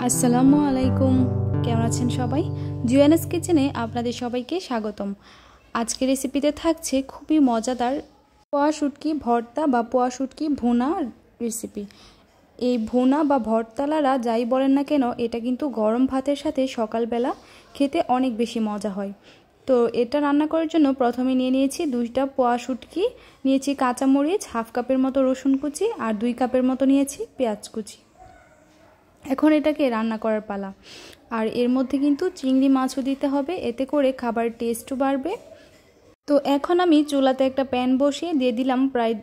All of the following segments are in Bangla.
আসসালামু আলাইকুম, কেমন আছেন সবাই? জুয়ানাস কিচেনে আপনাদের সবাইকে স্বাগতম। আজকের রেসিপিতে থাকছে খুবই মজাদার পোয়া শুটকি ভর্তা বা পোয়া শুটকি ভুনা রেসিপি। এই ভুনা বা ভর্তালারা যাই বলেন না কেন, এটা কিন্তু গরম ভাতের সাথে সকালবেলা খেতে অনেক বেশি মজা হয়। তো এটা রান্না করার জন্য প্রথমে নিয়ে নিয়েছি 2টা পোয়া শুটকি, নিয়েছি কাঁচামরিচ, হাফ কাপের মতো রসুন কুচি আর 2 কাপের মতো নিয়েছি পেঁয়াজ কুচি। এখন এটাকে রান্না করার পালা। আর এর মধ্যে কিন্তু চিংড়ি মাছও দিতে হবে, এতে করে খাবার টেস্টও বাড়বে। তো এখন আমি চুলাতে একটা প্যান বসিয়ে দিয়ে দিলাম প্রায়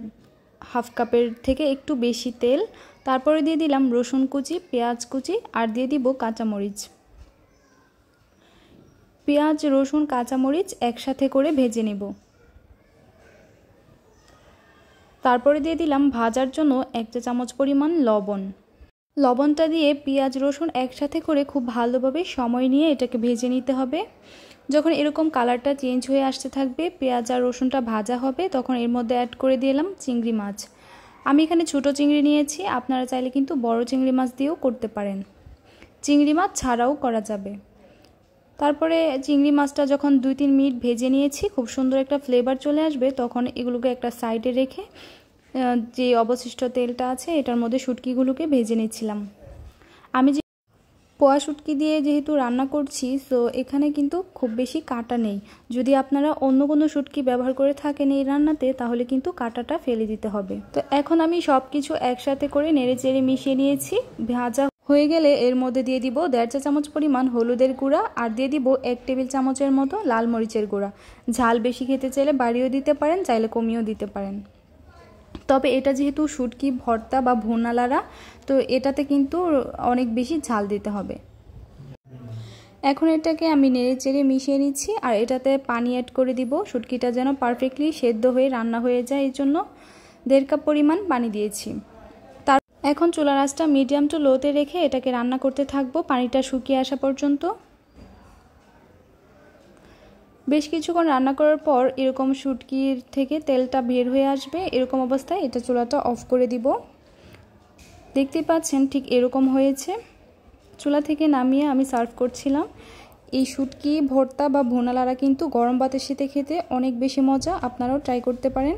হাফ কাপের থেকে একটু বেশি তেল। তারপরে দিয়ে দিলাম রসুন কুচি, পেঁয়াজ কুচি আর দিয়ে দিব কাঁচামরিচ। পেঁয়াজ, রসুন, কাঁচামরিচ একসাথে করে ভেজে নেব। তারপরে দিয়ে দিলাম ভাজার জন্য 1 চা চামচ পরিমাণ লবণ। লবণটা দিয়ে পেঁয়াজ রসুন একসাথে করে খুব ভালোভাবে সময় নিয়ে এটাকে ভেজে নিতে হবে। যখন এরকম কালারটা চেঞ্জ হয়ে আসতে থাকবে, পেঁয়াজ আর রসুনটা ভাজা হবে, তখন এর মধ্যে অ্যাড করে দিলাম চিংড়ি মাছ। আমি এখানে ছোট চিংড়ি নিয়েছি, আপনারা চাইলে কিন্তু বড় চিংড়ি মাছ দিয়েও করতে পারেন, চিংড়ি মাছ ছাড়াও করা যাবে। তারপরে চিংড়ি মাছটা যখন 2-3 মিনিট ভেজে নিয়েছি, খুব সুন্দর একটা ফ্লেভার চলে আসবে, তখন এগুলোকে একটা সাইডে রেখে যে অবশিষ্ট তেলটা আছে এটার মধ্যে শুটকিগুলোকে ভেজে নিচ্ছিলাম। আমি যে পোয়া শুটকি দিয়ে যেহেতু রান্না করছি, সো এখানে কিন্তু খুব বেশি কাঁটা নেই। যদি আপনারা অন্য কোনো শুটকি ব্যবহার করে থাকেন এই রান্নাতে, তাহলে কিন্তু কাঁটাটা ফেলে দিতে হবে। তো এখন আমি সব কিছু একসাথে করে নেড়ে চেড়ে মিশিয়ে নিয়েছি। ভাজা হয়ে গেলে এর মধ্যে দিয়ে দিব 1.5 চা চামচ পরিমাণ হলুদের গুঁড়া আর দিয়ে দিব 1 টেবিল চামচের মতো লাল মরিচের গুঁড়া। ঝাল বেশি খেতে চাইলে বাড়িয়েও দিতে পারেন, চাইলে কমিয়েও দিতে পারেন। তবে এটা যেহেতু শুটকি ভর্তা বা ভুনালারা, তো এটাতে কিন্তু অনেক বেশি ঝাল দিতে হবে। এখন এটাকে আমি নেড়ে চেড়ে মিশিয়ে নিচ্ছি আর এটাতে পানি অ্যাড করে দিব, শুটকিটা যেন পারফেক্টলি সেদ্ধ হয়ে রান্না হয়ে যায়, এই জন্য 1.5 কাপ পরিমাণ পানি দিয়েছি। এখন চুলার আঁচটা মিডিয়াম টু লোতে রেখে এটাকে রান্না করতে থাকবো পানিটা শুকিয়ে আসা পর্যন্ত। বেশ কিছুক্ষণ রান্না করার পর এরকম শুটকির থেকে তেলটা বের হয়ে আসবে, এরকম অবস্থায় এটা চুলাটা অফ করে দিব। দেখতেই পাচ্ছেন ঠিক এরকম হয়েছে। চুলা থেকে নামিয়ে আমি সার্ভ করছিলাম। এই শুটকি ভর্তা বা ভুনালারা কিন্তু গরম ভাতের সাথে খেতে অনেক বেশি মজা, আপনারাও ট্রাই করতে পারেন।